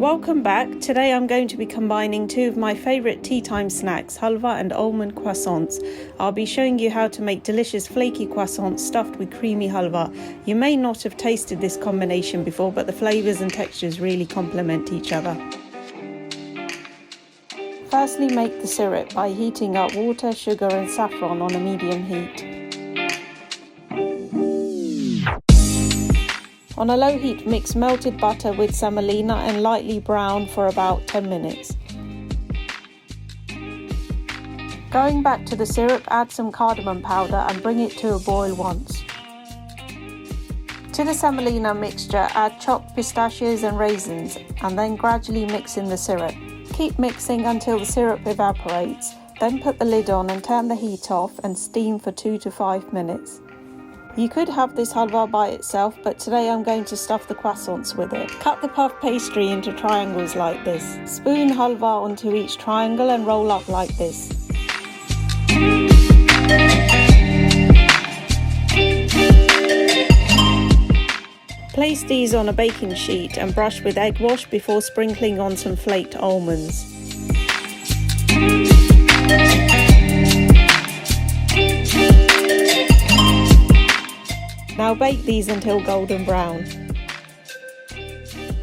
Welcome back. Today I'm going to be combining two of my favourite tea time snacks, Halwa and Almond Croissants. I'll be showing you how to make delicious flaky croissants stuffed with creamy halwa. You may not have tasted this combination before, but the flavours and textures really complement each other. Firstly, make the syrup by heating up water, sugar and saffron on a medium heat. On a low heat, mix melted butter with semolina and lightly brown for about 10 minutes. Going back to the syrup, add some cardamom powder and bring it to a boil once. To the semolina mixture, add chopped pistachios and raisins and then gradually mix in the syrup. Keep mixing until the syrup evaporates, then put the lid on and turn the heat off and steam for 2 to 5 minutes. You could have this halwa by itself, but today I'm going to stuff the croissants with it. Cut the puff pastry into triangles like this. Spoon halwa onto each triangle and roll up like this. Place these on a baking sheet and brush with egg wash before sprinkling on some flaked almonds. Now bake these until golden brown.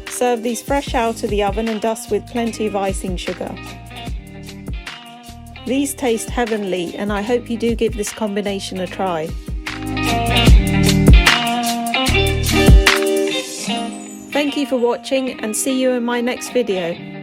Serve these fresh out of the oven and dust with plenty of icing sugar. These taste heavenly and I hope you do give this combination a try. Thank you for watching and see you in my next video.